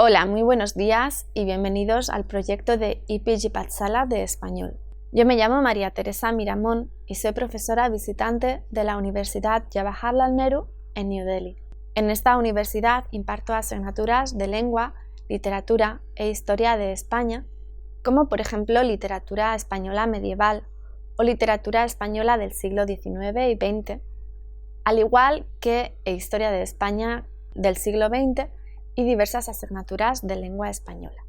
Hola, muy buenos días y bienvenidos al proyecto de IPG Pathshala de español. Yo me llamo María Teresa Miramón y soy profesora visitante de la Universidad Jawaharlal Nehru en New Delhi. En esta universidad imparto asignaturas de lengua, literatura e historia de España, como por ejemplo literatura española medieval o literatura española del siglo XIX y XX, al igual que historia de España del siglo XX y diversas asignaturas de lengua española.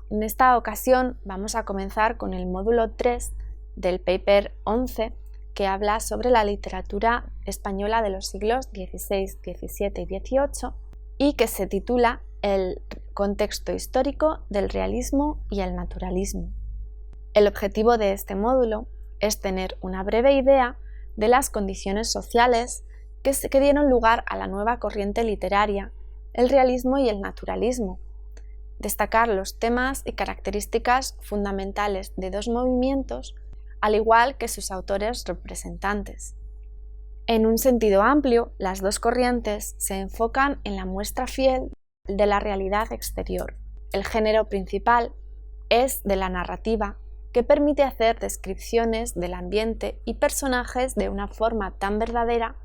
En esta ocasión vamos a comenzar con el módulo 3 del paper 11 que habla sobre la literatura española de los siglos XVI, XVII y XVIII y que se titula El contexto histórico del realismo y el naturalismo. El objetivo de este módulo es tener una breve idea de las condiciones sociales que dieron lugar a la nueva corriente literaria, el realismo y el naturalismo, destacar los temas y características fundamentales de dos movimientos, al igual que sus autores representantes. En un sentido amplio, las dos corrientes se enfocan en la muestra fiel de la realidad exterior. El género principal es de la narrativa, que permite hacer descripciones del ambiente y personajes de una forma tan verdadera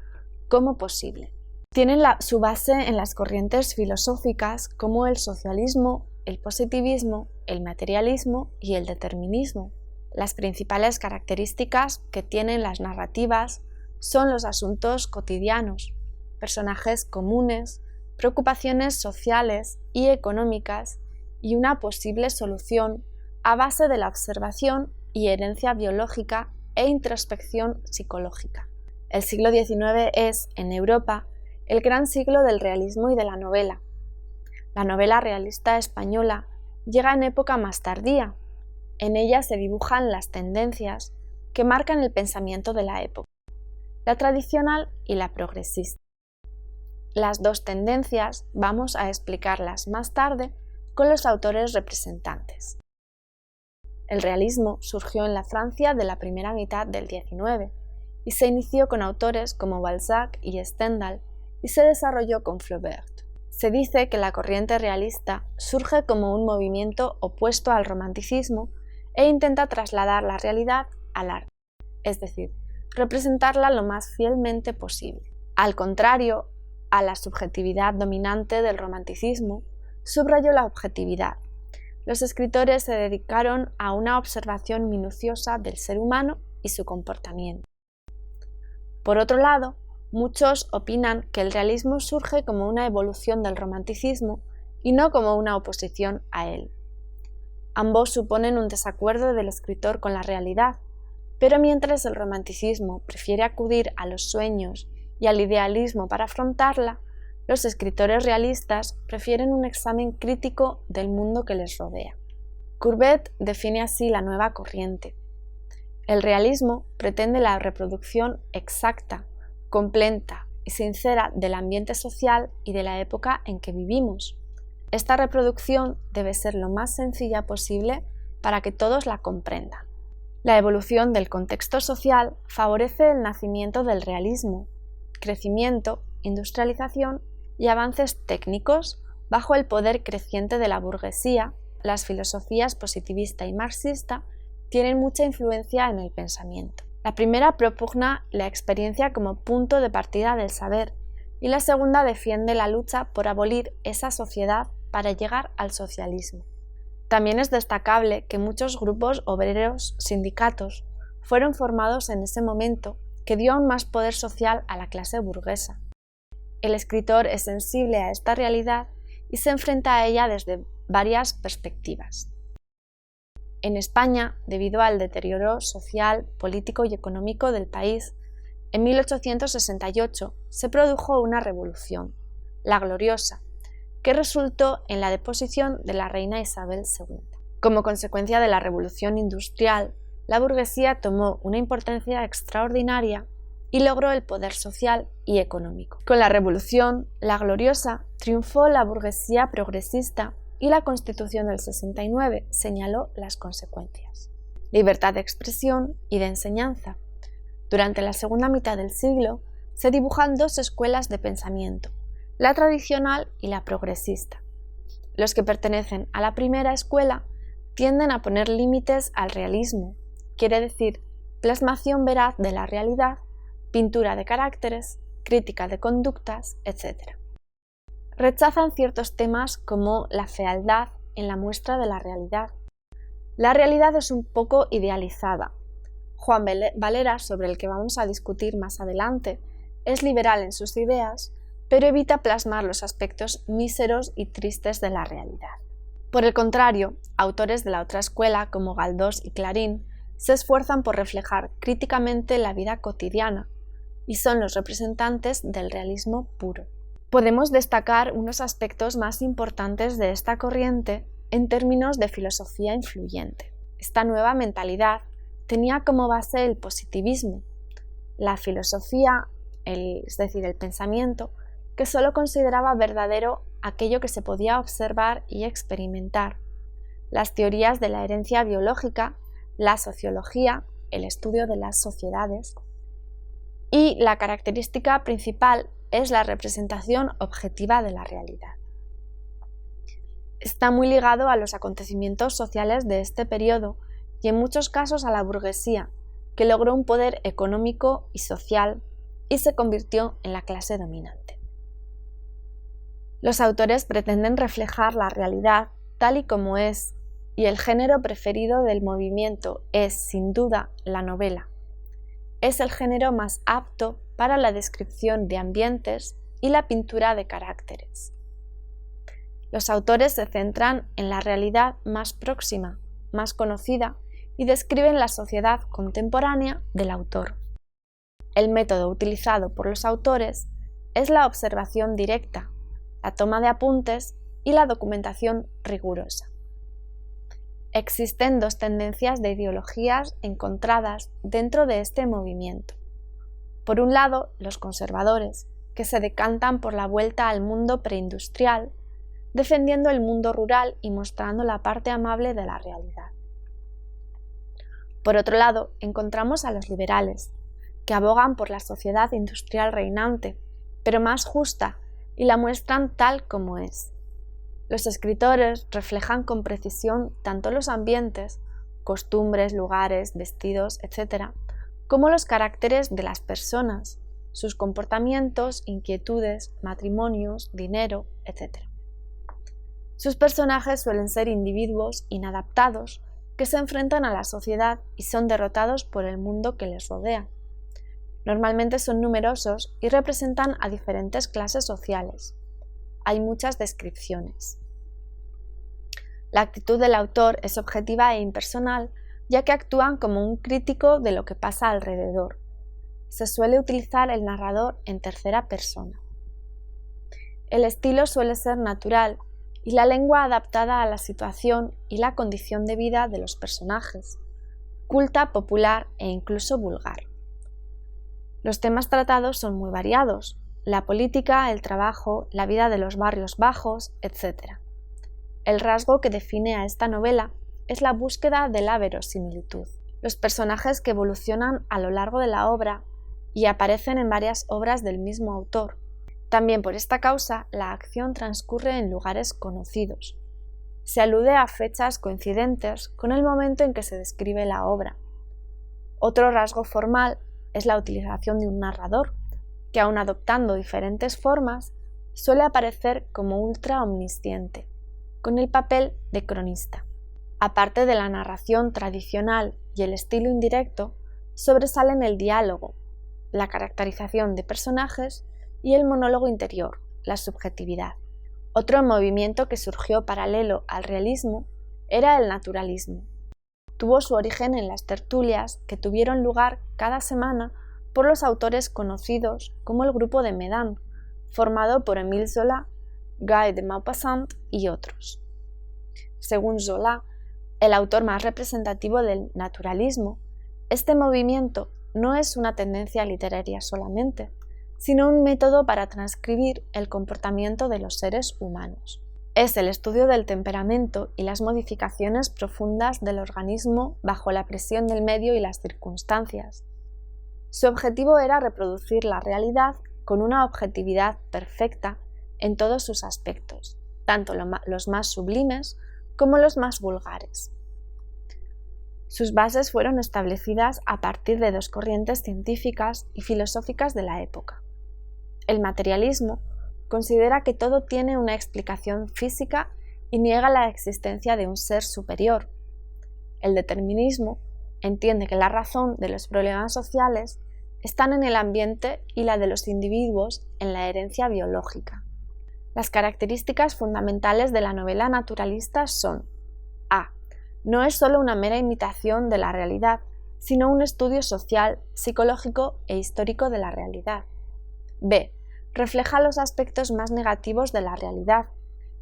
como posible. Tienen su base en las corrientes filosóficas como el socialismo, el positivismo, el materialismo y el determinismo. Las principales características que tienen las narrativas son los asuntos cotidianos, personajes comunes, preocupaciones sociales y económicas y una posible solución a base de la observación y herencia biológica e introspección psicológica. El siglo XIX es, en Europa, el gran siglo del realismo y de la novela. La novela realista española llega en época más tardía. En ella se dibujan las tendencias que marcan el pensamiento de la época, la tradicional y la progresista. Las dos tendencias vamos a explicarlas más tarde con los autores representantes. El realismo surgió en la Francia de la primera mitad del XIX y se inició con autores como Balzac y Stendhal, y se desarrolló con Flaubert. Se dice que la corriente realista surge como un movimiento opuesto al romanticismo e intenta trasladar la realidad al arte, es decir, representarla lo más fielmente posible. Al contrario, a la subjetividad dominante del romanticismo, subrayó la objetividad. Los escritores se dedicaron a una observación minuciosa del ser humano y su comportamiento. Por otro lado, muchos opinan que el realismo surge como una evolución del romanticismo y no como una oposición a él. Ambos suponen un desacuerdo del escritor con la realidad, pero mientras el romanticismo prefiere acudir a los sueños y al idealismo para afrontarla, los escritores realistas prefieren un examen crítico del mundo que les rodea. Courbet define así la nueva corriente. El realismo pretende la reproducción exacta, completa y sincera del ambiente social y de la época en que vivimos. Esta reproducción debe ser lo más sencilla posible para que todos la comprendan. La evolución del contexto social favorece el nacimiento del realismo, crecimiento, industrialización y avances técnicos bajo el poder creciente de la burguesía. Las filosofías positivista y marxista tienen mucha influencia en el pensamiento. La primera propugna la experiencia como punto de partida del saber y la segunda defiende la lucha por abolir esa sociedad para llegar al socialismo. También es destacable que muchos grupos obreros, sindicatos, fueron formados en ese momento que dio aún más poder social a la clase burguesa. El escritor es sensible a esta realidad y se enfrenta a ella desde varias perspectivas. En España, debido al deterioro social, político y económico del país, en 1868 se produjo una revolución, la Gloriosa, que resultó en la deposición de la reina Isabel II. Como consecuencia de la revolución industrial, la burguesía tomó una importancia extraordinaria y logró el poder social y económico. Con la revolución, la Gloriosa, triunfó la burguesía progresista y la Constitución del 69 señaló las consecuencias. Libertad de expresión y de enseñanza. Durante la segunda mitad del siglo se dibujan dos escuelas de pensamiento, la tradicional y la progresista. Los que pertenecen a la primera escuela tienden a poner límites al realismo, quiere decir plasmación veraz de la realidad, pintura de caracteres, crítica de conductas, etc. Rechazan ciertos temas como la fealdad en la muestra de la realidad. La realidad es un poco idealizada. Juan Valera, sobre el que vamos a discutir más adelante, es liberal en sus ideas, pero evita plasmar los aspectos míseros y tristes de la realidad. Por el contrario, autores de la otra escuela como Galdós y Clarín se esfuerzan por reflejar críticamente la vida cotidiana y son los representantes del realismo puro. Podemos destacar unos aspectos más importantes de esta corriente en términos de filosofía influyente. Esta nueva mentalidad tenía como base el positivismo, la filosofía, es decir, el pensamiento, que solo consideraba verdadero aquello que se podía observar y experimentar, las teorías de la herencia biológica, la sociología, el estudio de las sociedades, y la característica principal es la representación objetiva de la realidad. Está muy ligado a los acontecimientos sociales de este periodo y en muchos casos a la burguesía, que logró un poder económico y social y se convirtió en la clase dominante. Los autores pretenden reflejar la realidad tal y como es, y el género preferido del movimiento es, sin duda, la novela. Es el género más apto para la descripción de ambientes y la pintura de caracteres. Los autores se centran en la realidad más próxima, más conocida, y describen la sociedad contemporánea del autor. El método utilizado por los autores es la observación directa, la toma de apuntes y la documentación rigurosa. Existen dos tendencias de ideologías encontradas dentro de este movimiento. Por un lado, los conservadores, que se decantan por la vuelta al mundo preindustrial, defendiendo el mundo rural y mostrando la parte amable de la realidad. Por otro lado, encontramos a los liberales, que abogan por la sociedad industrial reinante, pero más justa, y la muestran tal como es. Los escritores reflejan con precisión tanto los ambientes, costumbres, lugares, vestidos, etc., como los caracteres de las personas, sus comportamientos, inquietudes, matrimonios, dinero, etc. Sus personajes suelen ser individuos inadaptados que se enfrentan a la sociedad y son derrotados por el mundo que les rodea. Normalmente son numerosos y representan a diferentes clases sociales. Hay muchas descripciones. La actitud del autor es objetiva e impersonal, ya que actúan como un crítico de lo que pasa alrededor. Se suele utilizar el narrador en tercera persona. El estilo suele ser natural y la lengua adaptada a la situación y la condición de vida de los personajes, culta, popular e incluso vulgar. Los temas tratados son muy variados: la política, el trabajo, la vida de los barrios bajos, etc. El rasgo que define a esta novela es la búsqueda de la verosimilitud. Los personajes que evolucionan a lo largo de la obra y aparecen en varias obras del mismo autor. También por esta causa, la acción transcurre en lugares conocidos. Se alude a fechas coincidentes con el momento en que se describe la obra. Otro rasgo formal es la utilización de un narrador, que aun adoptando diferentes formas, suele aparecer como ultra omnisciente, con el papel de cronista. Aparte de la narración tradicional y el estilo indirecto, sobresalen el diálogo, la caracterización de personajes y el monólogo interior, la subjetividad. Otro movimiento que surgió paralelo al realismo era el naturalismo. Tuvo su origen en las tertulias que tuvieron lugar cada semana por los autores conocidos como el grupo de Medan, formado por Émile Zola, Guy de Maupassant y otros. Según Zola, el autor más representativo del naturalismo, este movimiento no es una tendencia literaria solamente, sino un método para transcribir el comportamiento de los seres humanos. Es el estudio del temperamento y las modificaciones profundas del organismo bajo la presión del medio y las circunstancias. Su objetivo era reproducir la realidad con una objetividad perfecta en todos sus aspectos, tanto los más sublimes como los más vulgares. Sus bases fueron establecidas a partir de dos corrientes científicas y filosóficas de la época. El materialismo considera que todo tiene una explicación física y niega la existencia de un ser superior. El determinismo entiende que la razón de los problemas sociales están en el ambiente y la de los individuos en la herencia biológica. Las características fundamentales de la novela naturalista son: a. No es solo una mera imitación de la realidad, sino un estudio social, psicológico e histórico de la realidad. b. Refleja los aspectos más negativos de la realidad: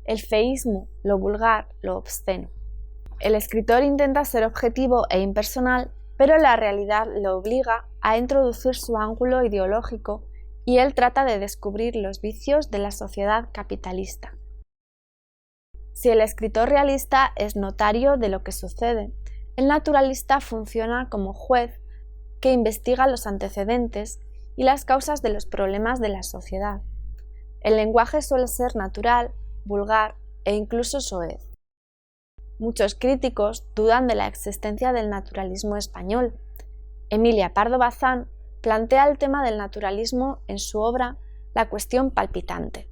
el feísmo, lo vulgar, lo obsceno. El escritor intenta ser objetivo e impersonal, pero la realidad lo obliga a introducir su ángulo ideológico y él trata de descubrir los vicios de la sociedad capitalista. Si el escritor realista es notario de lo que sucede, el naturalista funciona como juez que investiga los antecedentes y las causas de los problemas de la sociedad. El lenguaje suele ser natural, vulgar e incluso soez. Muchos críticos dudan de la existencia del naturalismo español. Emilia Pardo Bazán plantea el tema del naturalismo en su obra La cuestión palpitante.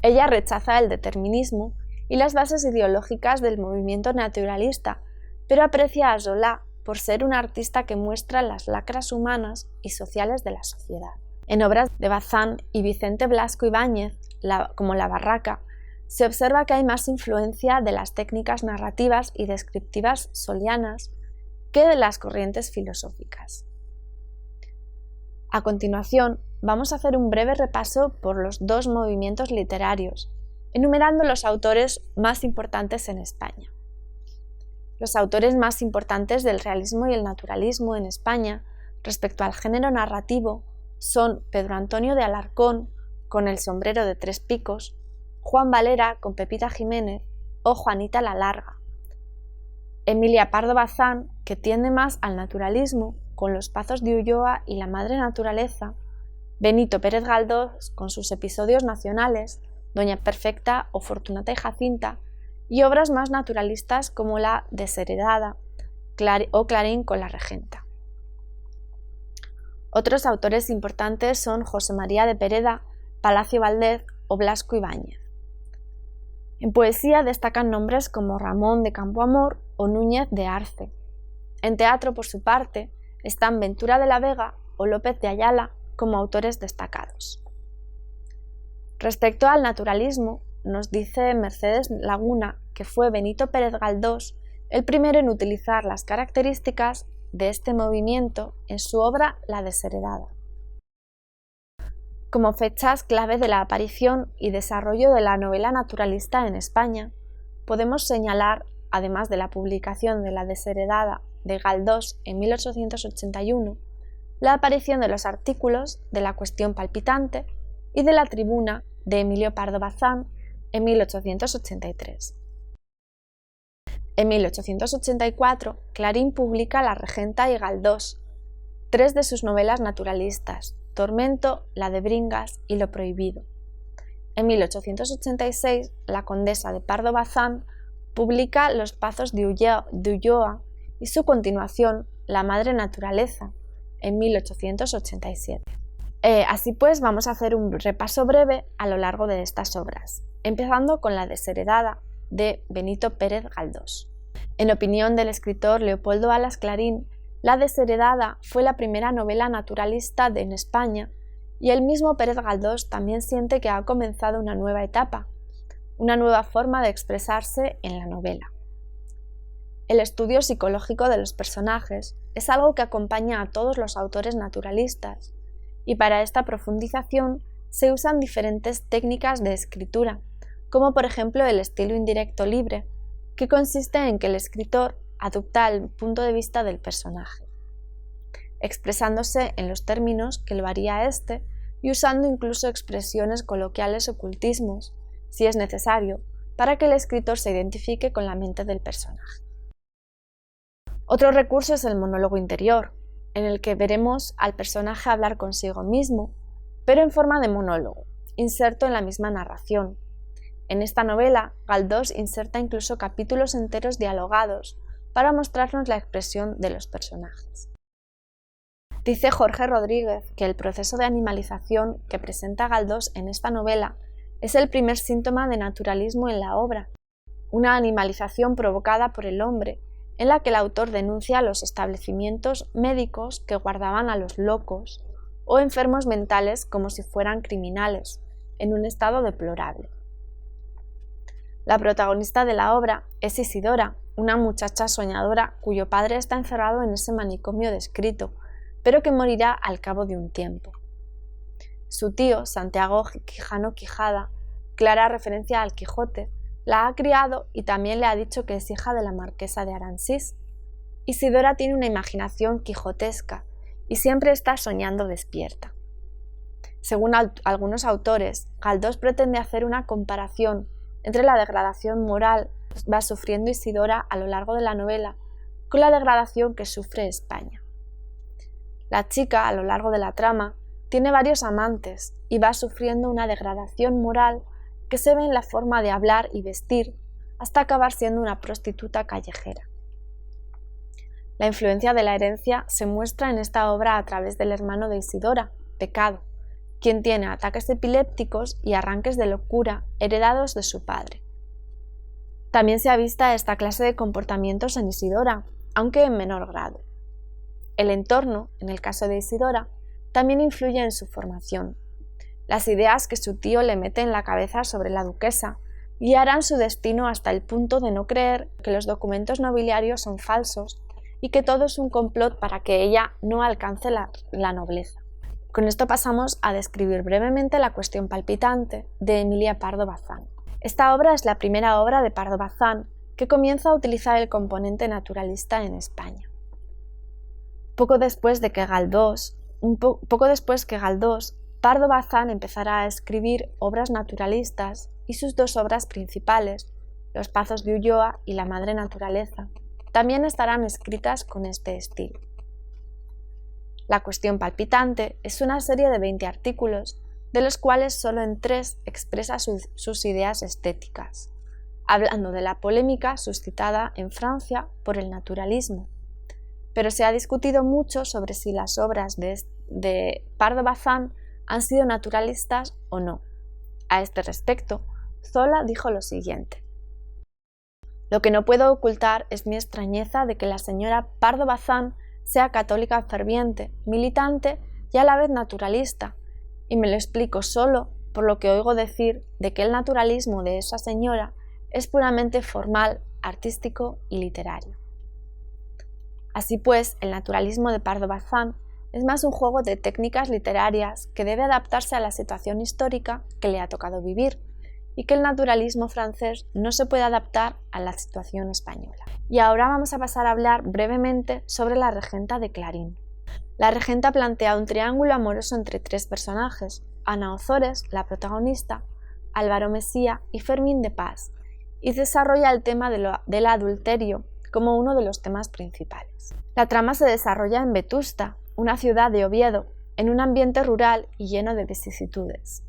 Ella rechaza el determinismo y las bases ideológicas del movimiento naturalista, pero aprecia a Zola por ser un artista que muestra las lacras humanas y sociales de la sociedad. En obras de Bazán y Vicente Blasco Ibáñez, como La barraca, se observa que hay más influencia de las técnicas narrativas y descriptivas solianas que de las corrientes filosóficas. A continuación, vamos a hacer un breve repaso por los dos movimientos literarios, enumerando los autores más importantes en España. Los autores más importantes del realismo y el naturalismo en España respecto al género narrativo son Pedro Antonio de Alarcón, con El sombrero de tres picos, Juan Valera con Pepita Jiménez o Juanita la Larga. Emilia Pardo Bazán, que tiende más al naturalismo, con Los pazos de Ulloa y La madre naturaleza, Benito Pérez Galdós con sus episodios nacionales, Doña Perfecta o Fortunata y Jacinta, y obras más naturalistas como La desheredada o Clarín con La regenta. Otros autores importantes son José María de Pereda, Palacio Valdez o Blasco Ibáñez. En poesía destacan nombres como Ramón de Campoamor o Núñez de Arce. En teatro, por su parte, están Ventura de la Vega o López de Ayala como autores destacados. Respecto al naturalismo, nos dice Mercedes Laguna que fue Benito Pérez Galdós el primero en utilizar las características de este movimiento en su obra La desheredada. Como fechas clave de la aparición y desarrollo de la novela naturalista en España, podemos señalar, además de la publicación de La desheredada de Galdós en 1881, la aparición de los artículos de La cuestión palpitante y de La tribuna de Emilio Pardo Bazán en 1883. En 1884, Clarín publica La regenta y Galdós, tres de sus novelas naturalistas, Tormento, La de Bringas y Lo prohibido. En 1886, la condesa de Pardo Bazán publica Los pazos de Ulloa y su continuación, La madre naturaleza, en 1887. Así pues, vamos a hacer un repaso breve a lo largo de estas obras, empezando con La desheredada de Benito Pérez Galdós. En opinión del escritor Leopoldo Alas Clarín, La desheredada fue la primera novela naturalista en España y el mismo Pérez Galdós también siente que ha comenzado una nueva etapa, una nueva forma de expresarse en la novela. El estudio psicológico de los personajes es algo que acompaña a todos los autores naturalistas y para esta profundización se usan diferentes técnicas de escritura, como por ejemplo el estilo indirecto libre, que consiste en que el escritor adopta el punto de vista del personaje, expresándose en los términos que lo haría éste y usando incluso expresiones coloquiales o cultismos, si es necesario, para que el escritor se identifique con la mente del personaje. Otro recurso es el monólogo interior, en el que veremos al personaje hablar consigo mismo, pero en forma de monólogo, inserto en la misma narración. En esta novela, Galdós inserta incluso capítulos enteros dialogados para mostrarnos la expresión de los personajes. Dice Jorge Rodríguez que el proceso de animalización que presenta Galdós en esta novela es el primer síntoma de naturalismo en la obra, una animalización provocada por el hombre, en la que el autor denuncia los establecimientos médicos que guardaban a los locos o enfermos mentales como si fueran criminales, en un estado deplorable. La protagonista de la obra es Isidora, una muchacha soñadora cuyo padre está encerrado en ese manicomio descrito, pero que morirá al cabo de un tiempo. Su tío, Santiago Quijano Quijada, clara referencia al Quijote, la ha criado y también le ha dicho que es hija de la marquesa de Aransís. Isidora tiene una imaginación quijotesca y siempre está soñando despierta. Según algunos autores, Galdós pretende hacer una comparación entre la degradación moral que va sufriendo Isidora a lo largo de la novela con la degradación que sufre España. La chica, a lo largo de la trama, tiene varios amantes y va sufriendo una degradación moral que se ve en la forma de hablar y vestir hasta acabar siendo una prostituta callejera. La influencia de la herencia se muestra en esta obra a través del hermano de Isidora, Pecado, quien tiene ataques epilépticos y arranques de locura heredados de su padre. También se avista esta clase de comportamientos en Isidora, aunque en menor grado. El entorno, en el caso de Isidora, también influye en su formación. Las ideas que su tío le mete en la cabeza sobre la duquesa guiarán su destino hasta el punto de no creer que los documentos nobiliarios son falsos y que todo es un complot para que ella no alcance la nobleza. Con esto pasamos a describir brevemente La cuestión palpitante de Emilia Pardo Bazán. Esta obra es la primera obra de Pardo Bazán que comienza a utilizar el componente naturalista en España. Poco después que Galdós, Pardo Bazán empezará a escribir obras naturalistas y sus dos obras principales, Los Pazos de Ulloa y La Madre Naturaleza, también estarán escritas con este estilo. La cuestión palpitante es una serie de 20 artículos, de los cuales solo en 3 expresa sus ideas estéticas, hablando de la polémica suscitada en Francia por el naturalismo. Pero se ha discutido mucho sobre si las obras de Pardo Bazán han sido naturalistas o no. A este respecto, Zola dijo lo siguiente: «Lo que no puedo ocultar es mi extrañeza de que la señora Pardo Bazán sea católica ferviente, militante y a la vez naturalista, y me lo explico solo por lo que oigo decir de que el naturalismo de esa señora es puramente formal, artístico y literario». Así pues, el naturalismo de Pardo Bazán es más un juego de técnicas literarias que debe adaptarse a la situación histórica que le ha tocado vivir, y que el naturalismo francés no se puede adaptar a la situación española. Y ahora vamos a pasar a hablar brevemente sobre la regenta de Clarín. La regenta plantea un triángulo amoroso entre 3 personajes: Ana Ozores, la protagonista, Álvaro Mesía y Fermín de Pas, y desarrolla el tema del adulterio como uno de los temas principales. La trama se desarrolla en Vetusta, una ciudad de Oviedo, en un ambiente rural y lleno de vicisitudes.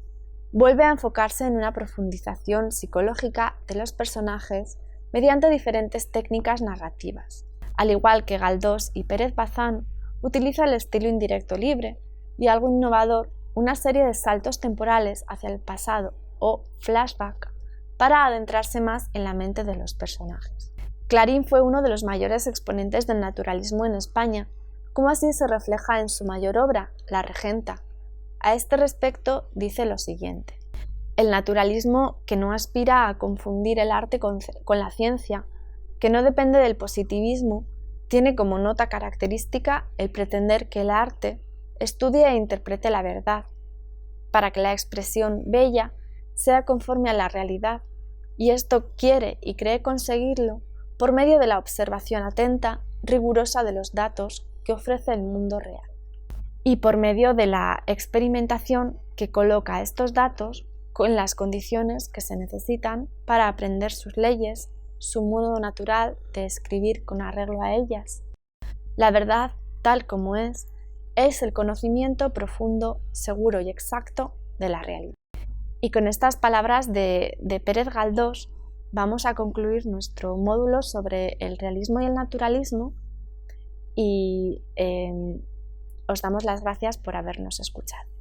Vuelve a enfocarse en una profundización psicológica de los personajes mediante diferentes técnicas narrativas. Al igual que Galdós y Pérez Bazán, utiliza el estilo indirecto libre y, algo innovador, una serie de saltos temporales hacia el pasado o flashback para adentrarse más en la mente de los personajes. Clarín fue uno de los mayores exponentes del naturalismo en España, como así se refleja en su mayor obra, La Regenta. A este respecto dice lo siguiente: «El naturalismo, que no aspira a confundir el arte con la ciencia, que no depende del positivismo, tiene como nota característica el pretender que el arte estudie e interprete la verdad, para que la expresión bella sea conforme a la realidad, y esto quiere y cree conseguirlo por medio de la observación atenta, rigurosa de los datos que ofrece el mundo real, y por medio de la experimentación que coloca estos datos con las condiciones que se necesitan para aprender sus leyes, su modo natural de escribir con arreglo a ellas. La verdad, tal como es el conocimiento profundo, seguro y exacto de la realidad». Y con estas palabras de Pérez Galdós vamos a concluir nuestro módulo sobre el realismo y el naturalismo y os damos las gracias por habernos escuchado.